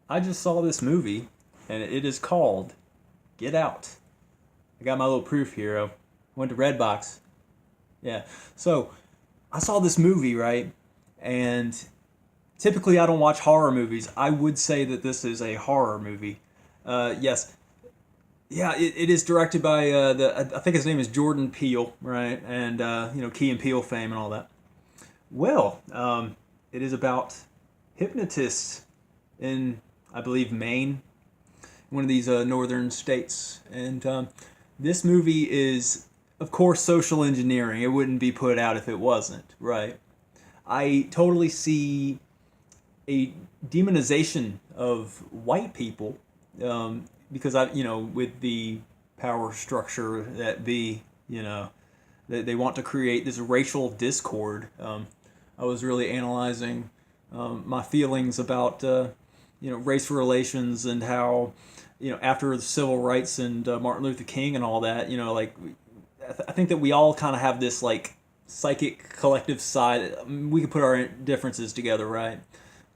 I just saw this movie, and it is called Get Out. I got my little proof here. I went to Redbox. Yeah. So I saw this movie, right? And typically I don't watch horror movies. I would say that this is a horror movie. Yes. Yeah, it is directed by I think his name is Jordan Peele, right? And Key and Peele fame and all that. Well, it is about hypnotists in, I believe, Maine, one of these northern states. And this movie is, of course, social engineering. It wouldn't be put out if it wasn't, right? I totally see a demonization of white people because with the power structure that they want to create this racial discord. I was really analyzing my feelings about race relations and how after the civil rights and Martin Luther King and all that, I think that we all kind of have this like psychic collective side. We could put our differences together, right?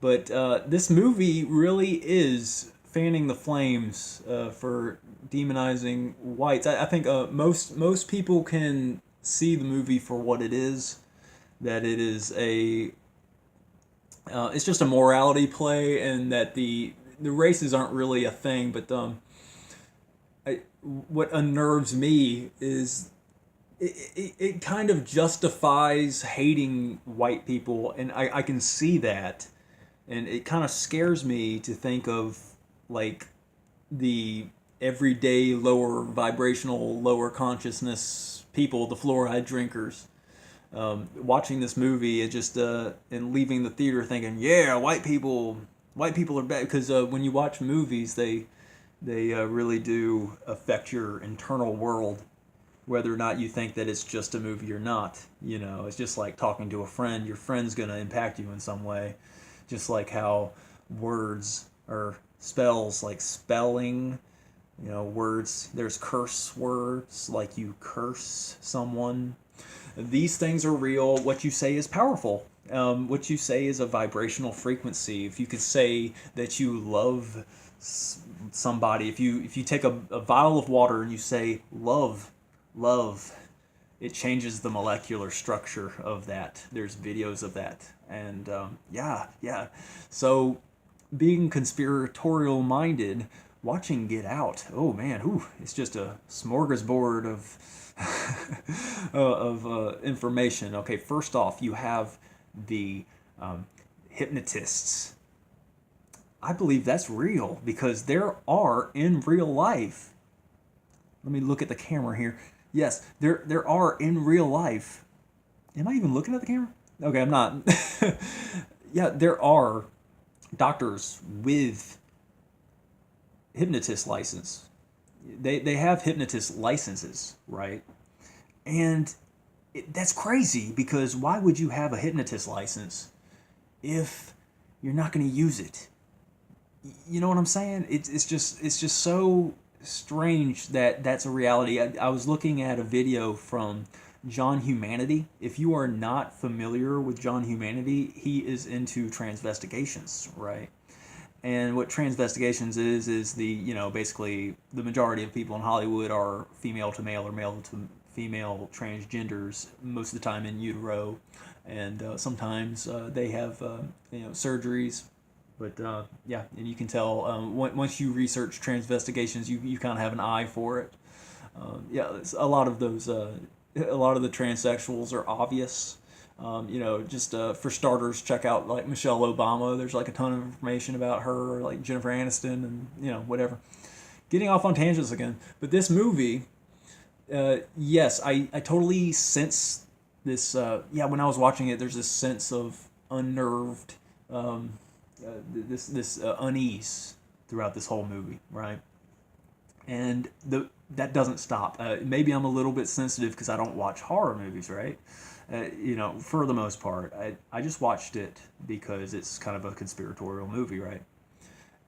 But this movie really is fanning the flames for demonizing whites. I think most people can see the movie for what it is. That it is it's just a morality play, and that the races aren't really a thing. But what unnerves me is it kind of justifies hating white people, and I can see that, and it kind of scares me to think of like the everyday lower vibrational, lower consciousness people, the fluoride drinkers. Watching this movie, it just and leaving the theater thinking, yeah, white people are bad, because when you watch movies, they really do affect your internal world, whether or not you think that it's just a movie or not. It's just like talking to a friend. Your friend's gonna impact you in some way, just like how words or spells, like spelling. Words. There's curse words, like you curse someone. These things are real. What you say is powerful. What you say is a vibrational frequency. If you could say that you love somebody, if you take a vial of water and you say love, it changes the molecular structure of that. There's videos of that, and yeah. So being conspiratorial minded, watching Get Out, oh man, it's just a smorgasbord of information. Okay, first off, you have the hypnotists. I believe that's real because there are in real life. Let me look at the camera here. Yes, there are in real life. Am I even looking at the camera? Okay, I'm not. Yeah, there are doctors with hypnotist license. They have hypnotist licenses, right? And that's crazy, because why would you have a hypnotist license if you're not going to use it? You know what I'm saying? It's just so strange that that's a reality. I was looking at a video from John Humanity. If you are not familiar with John Humanity, he is into transvestigations, right? And what transvestigations is basically the majority of people in Hollywood are female to male or male to female transgenders, most of the time in utero, and sometimes they have surgeries. But yeah, and you can tell once you research transvestigations, you kind of have an eye for it. Yeah, a lot of those, a lot of the transsexuals are obvious. Just for starters, check out like Michelle Obama. There's like a ton of information about her, like Jennifer Aniston, and whatever. Getting off on tangents again, but this movie, yes, I totally sense this. When I was watching it, there's this sense of unnerved, this unease throughout this whole movie, right? And that doesn't stop. Maybe I'm a little bit sensitive because I don't watch horror movies, right? For the most part, I just watched it because it's kind of a conspiratorial movie, right?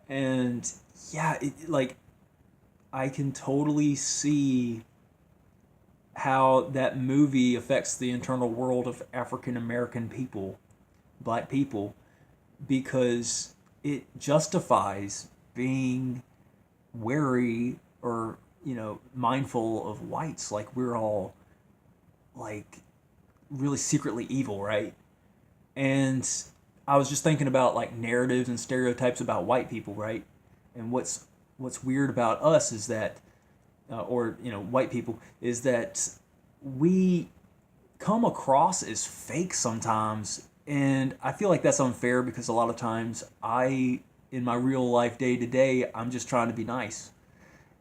And yeah, I can totally see how that movie affects the internal world of African American people, black people, because it justifies being wary or, mindful of whites. Like, we're all, like, really secretly evil, right? And I was just thinking about, like, narratives and stereotypes about white people, right? And what's weird about us is that, or white people, is that we come across as fake sometimes, and I feel like that's unfair because a lot of times in my real life, day to day, I'm just trying to be nice,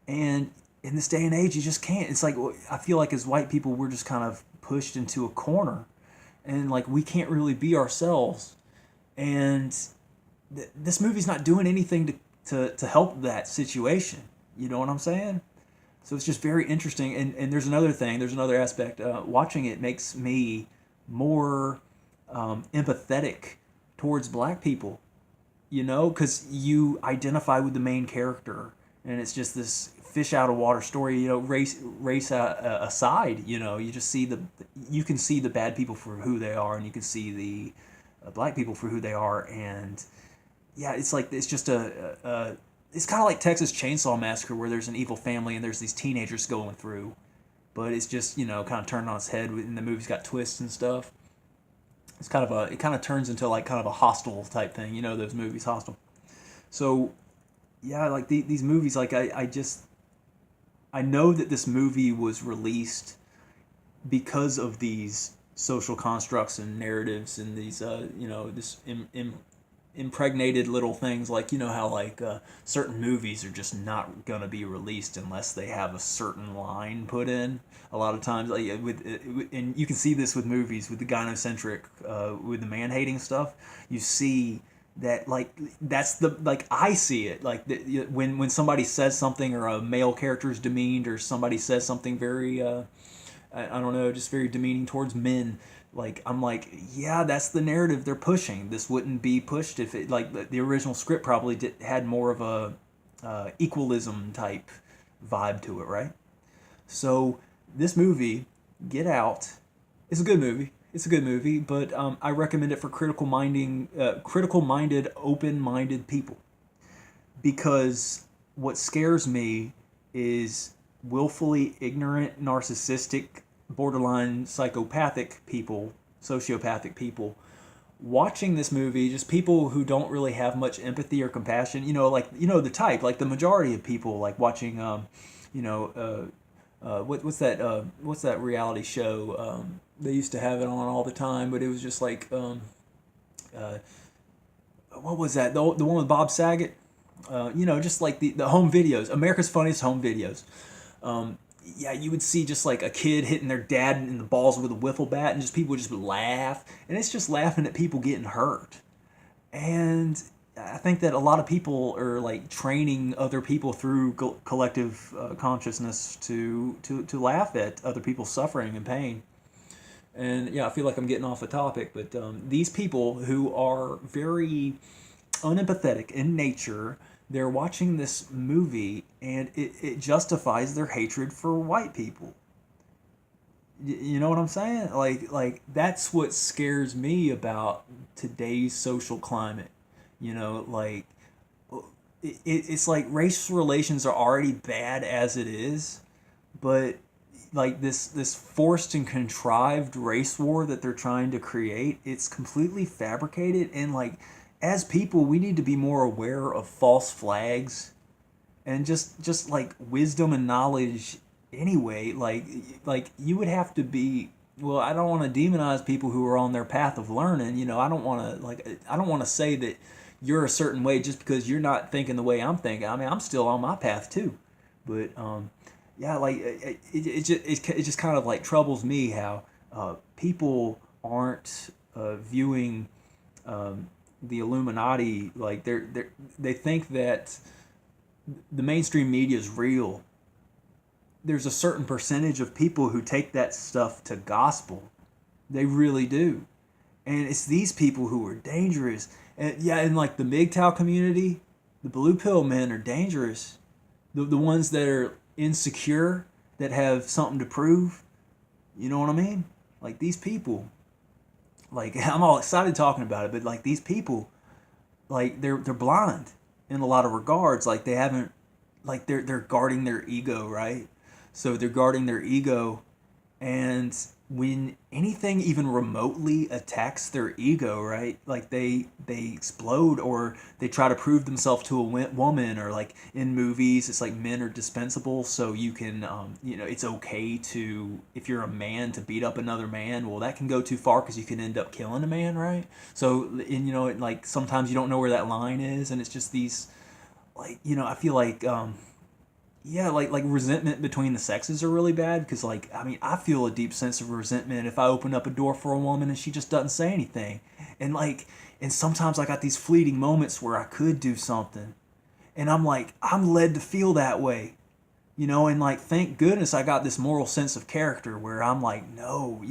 and in this day and age, you just can't. It's like, I feel like as white people, we're just kind of pushed into a corner, and like we can't really be ourselves. And this movie's not doing anything to help that situation. You know what I'm saying? So it's just very interesting. And there's another thing, there's another aspect. Watching it makes me more empathetic towards black people, because you identify with the main character. And it's just this fish out of water story, race aside, you just you can see the bad people for who they are, and you can see the black people for who they are. And yeah, it's like, it's just it's kind of like Texas Chainsaw Massacre, where there's an evil family and there's these teenagers going through, but it's just, kind of turned on its head, and the movie's got twists and stuff. It's it kind of turns into like kind of a Hostel type thing, those movies, Hostel. So yeah, like these movies, like I know that this movie was released because of these social constructs and narratives and these this impregnated little things, like how like certain movies are just not gonna be released unless they have a certain line put in. A lot of times, like and you can see this with movies with the gynocentric, with the man hating stuff. You see that, like, that's the, like, I see it like when somebody says something, or a male character is demeaned, or somebody says something very I don't know, just very demeaning towards men. Like, I'm like, yeah, that's the narrative they're pushing. This wouldn't be pushed if it, like, the original script probably had more of a equalism type vibe to it, right? So this movie, Get Out, is a good movie. It's a good movie, but I recommend it for critical-minded, open-minded people, because what scares me is willfully ignorant, narcissistic, borderline psychopathic people, sociopathic people, watching this movie, just people who don't really have much empathy or compassion, like, the type, like the majority of people, like watching, what's that reality show, they used to have it on all the time, but it was just like, what was that, the one with Bob Saget, just like the home videos, America's Funniest Home Videos. Yeah, you would see just like a kid hitting their dad in the balls with a wiffle bat, and just people just would laugh, and it's just laughing at people getting hurt. And I think that a lot of people are like training other people through collective consciousness to laugh at other people's suffering and pain. And yeah, I feel like I'm getting off the topic, but these people who are very unempathetic in nature, they're watching this movie, and it justifies their hatred for white people. You know what I'm saying? Like that's what scares me about today's social climate. Like it's like race relations are already bad as it is, but like this forced and contrived race war that they're trying to create, it's completely fabricated. And like, as people, we need to be more aware of false flags, and just like wisdom and knowledge anyway. Like you would have to be, well, I don't want to demonize people who are on their path of learning. I don't want to say that you're a certain way just because you're not thinking the way I'm thinking. I mean, I'm still on my path too. But yeah, like it just kind of like troubles me how people aren't viewing the Illuminati, like they think that the mainstream media is real. There's a certain percentage of people who take that stuff to gospel. They really do. And it's these people who are dangerous. And yeah, in like the MGTOW community, the blue pill men are dangerous. The ones that are insecure, that have something to prove. You know what I mean? Like these people. Like, I'm all excited talking about it, but like these people, like they're blind in a lot of regards. Like they haven't, like they're guarding their ego, right? So they're guarding their ego, and when anything even remotely attacks their ego, right, like they explode, or they try to prove themselves to a woman, or like in movies it's like men are dispensable, so you can it's okay to, if you're a man, to beat up another man. Well, that can go too far because you can end up killing a man, right? So, and like sometimes you don't know where that line is, and it's just these, like, I feel like yeah, like resentment between the sexes are really bad, because, like, I mean, I feel a deep sense of resentment if I open up a door for a woman and she just doesn't say anything. And like, and sometimes I got these fleeting moments where I could do something, and I'm like, I'm led to feel that way, and like, thank goodness I got this moral sense of character where I'm like, no,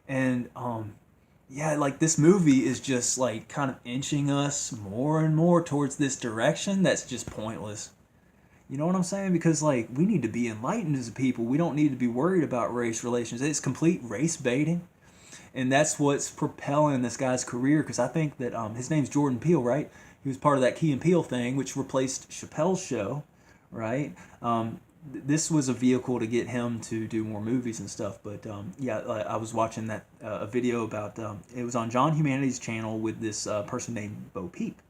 and yeah, like this movie is just like kind of inching us more and more towards this direction that's just pointless. You know what I'm saying? Because, like, we need to be enlightened as a people. We don't need to be worried about race relations. It's complete race baiting. And that's what's propelling this guy's career. Because I think that his name's Jordan Peele, right? He was part of that Key and Peele thing, which replaced Chappelle's show, right? This was a vehicle to get him to do more movies and stuff. But yeah, I was watching that a video about, it was on John Humanity's channel with this person named Bo Peep,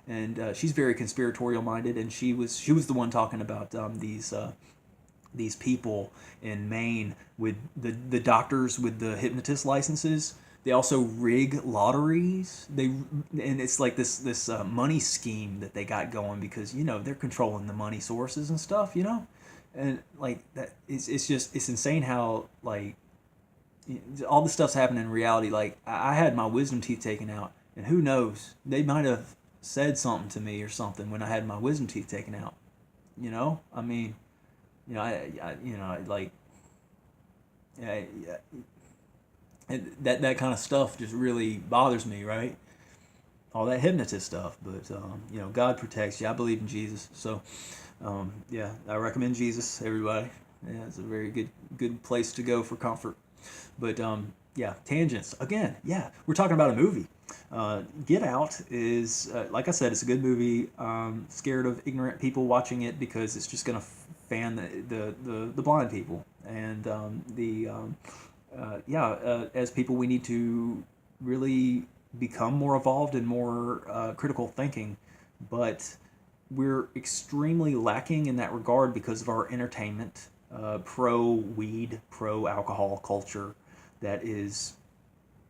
and she's very conspiratorial minded, and she was the one talking about these people in Maine with the doctors with the hypnotist licenses. They also rig lotteries. And it's like this money scheme that they got going, because they're controlling the money sources and stuff. And like that, it's just, it's insane how, like, all this stuff's happening in reality. Like, I had my wisdom teeth taken out, and who knows, they might have said something to me or something when I had my wisdom teeth taken out. I mean, like, yeah, that kind of stuff just really bothers me, right? All that hypnotist stuff, but God protects you. I believe in Jesus, so yeah, I recommend Jesus, everybody. Yeah, it's a very good place to go for comfort. But yeah, tangents again. Yeah, we're talking about a movie. Get Out is, like I said, it's a good movie. Scared of ignorant people watching it, because it's just gonna fan the blind people, and as people, we need to really become more evolved and more critical thinking, but we're extremely lacking in that regard because of our entertainment, pro weed, pro alcohol culture that is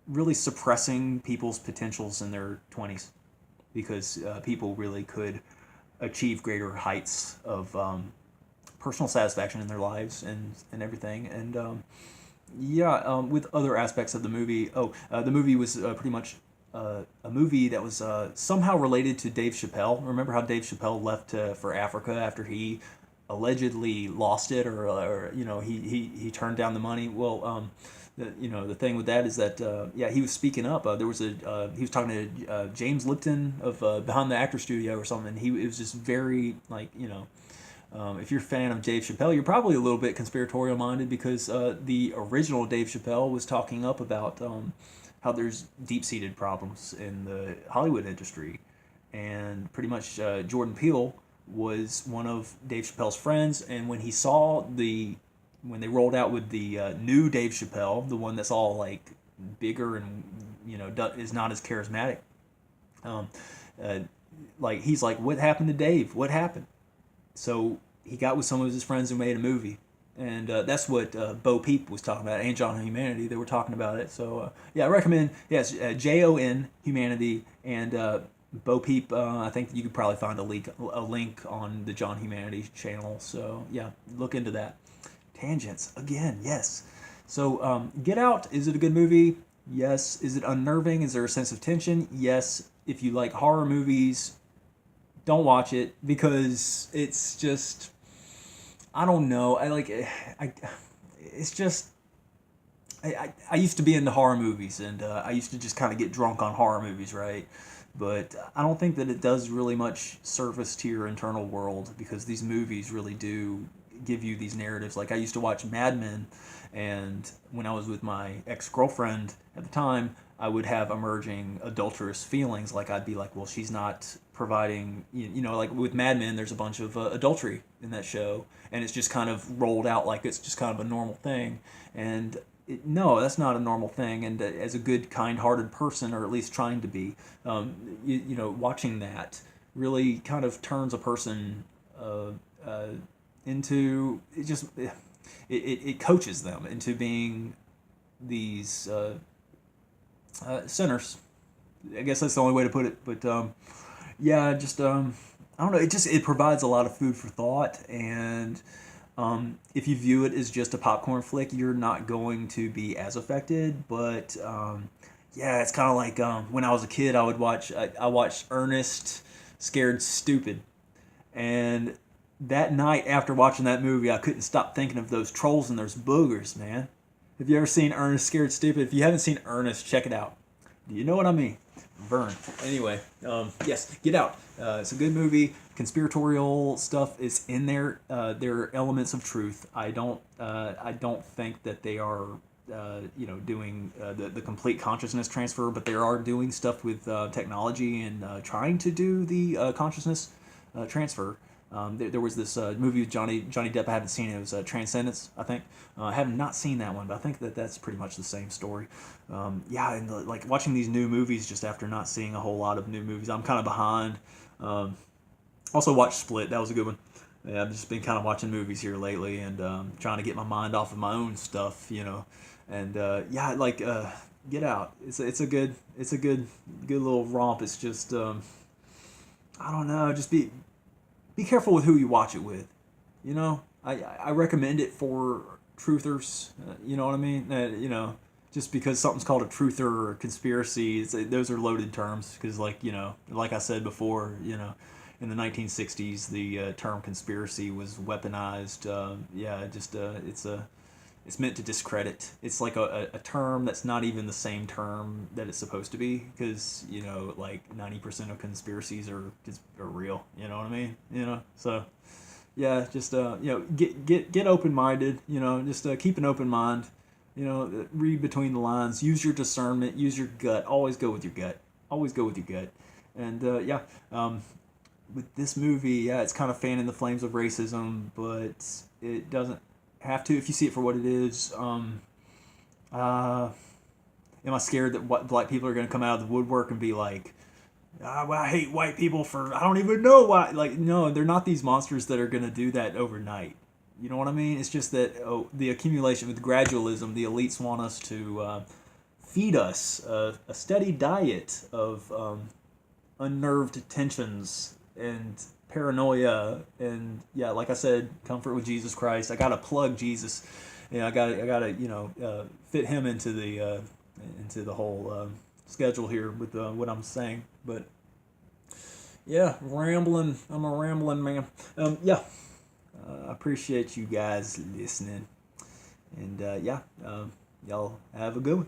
really suppressing people's potentials in their 20s, because people really could achieve greater heights of personal satisfaction in their lives and everything. And with other aspects of the movie. The movie was pretty much a movie that was somehow related to Dave Chappelle. Remember how Dave Chappelle left for Africa after he allegedly lost it, or he turned down the money. Well, the thing with that is that he was speaking up. He was talking to James Lipton of Behind the Actor Studio or something. It was just very, like, if you're a fan of Dave Chappelle, you're probably a little bit conspiratorial minded, because the original Dave Chappelle was talking up about how there's deep-seated problems in the Hollywood industry. And pretty much Jordan Peele was one of Dave Chappelle's friends, and when when they rolled out with the new Dave Chappelle, the one that's all like bigger and is not as charismatic, like, he's like, what happened to Dave? What happened? So he got with some of his friends and made a movie. And that's what Bo Peep was talking about, and John Humanity. They were talking about it. So, I recommend, yes, JON Humanity, and Bo Peep. I think you could probably find a link on the John Humanity channel. So, yeah, look into that. Tangents, again, yes. So, Get Out, is it a good movie? Yes. Is it unnerving? Is there a sense of tension? Yes. If you like horror movies, don't watch it, because it's just, I don't know. It's just, I used to be into horror movies, and I used to just kind of get drunk on horror movies, right? But I don't think that it does really much service to your internal world, because these movies really do give you these narratives. Like, I used to watch Mad Men, and when I was with my ex-girlfriend at the time, I would have emerging adulterous feelings. Like I'd be like, well, she's not providing, like with Mad Men, there's a bunch of adultery in that show, and it's just kind of rolled out like it's just kind of a normal thing. And no, that's not a normal thing. And as a good, kind-hearted person, or at least trying to be, watching that really kind of turns a person into it coaches them into being these sinners. I guess that's the only way to put it. But I don't know. It provides a lot of food for thought, and if you view it as just a popcorn flick, you're not going to be as affected. But it's kind of like when I was a kid, I watched Ernest Scared Stupid, and that night after watching that movie, I couldn't stop thinking of those trolls and those boogers, man. Have you ever seen Ernest Scared Stupid? If you haven't seen Ernest, check it out. Do you know what I mean? Burn. Anyway, yes, Get Out. It's a good movie. Conspiratorial stuff is in there. There are elements of truth. I don't think that they are, doing the complete consciousness transfer, but they are doing stuff with technology and trying to do the consciousness transfer. There was this movie with Johnny Depp. I haven't seen it. It was Transcendence, I think. I have not seen that one, but I think that's pretty much the same story. And like watching these new movies just after not seeing a whole lot of new movies, I'm kind of behind. Also watched Split. That was a good one. Yeah, I've just been kind of watching movies here lately and trying to get my mind off of my own stuff, And Get Out. It's a good little romp. It's just I don't know. Just be careful with who you watch it with. I recommend it for truthers. You know what I mean? Just because something's called a truther or a conspiracy, those are loaded terms. Because like I said before, in the 1960s, the term conspiracy was weaponized. It's meant to discredit. It's like a term that's not even the same term that it's supposed to be, because like 90% of conspiracies are real. You know what I mean? So yeah, just get open minded. Just keep an open mind. Read between the lines. Use your discernment. Use your gut. Always go with your gut. Always go with your gut. And with this movie, it's kind of fanning the flames of racism, but it doesn't have to if you see it for what it is. Am I scared that black people are going to come out of the woodwork and be like, well, I hate white people for I don't even know why? Like, no, they're not these monsters that are going to do that overnight. You know what I mean? It's just that the accumulation with gradualism, the elites want us to feed us a steady diet of unnerved tensions and paranoia, and like I said, comfort with Jesus Christ. I gotta plug Jesus. I gotta fit him into the whole schedule here with what I'm saying. But rambling. I'm a rambling man. I appreciate you guys listening, and y'all have a good one.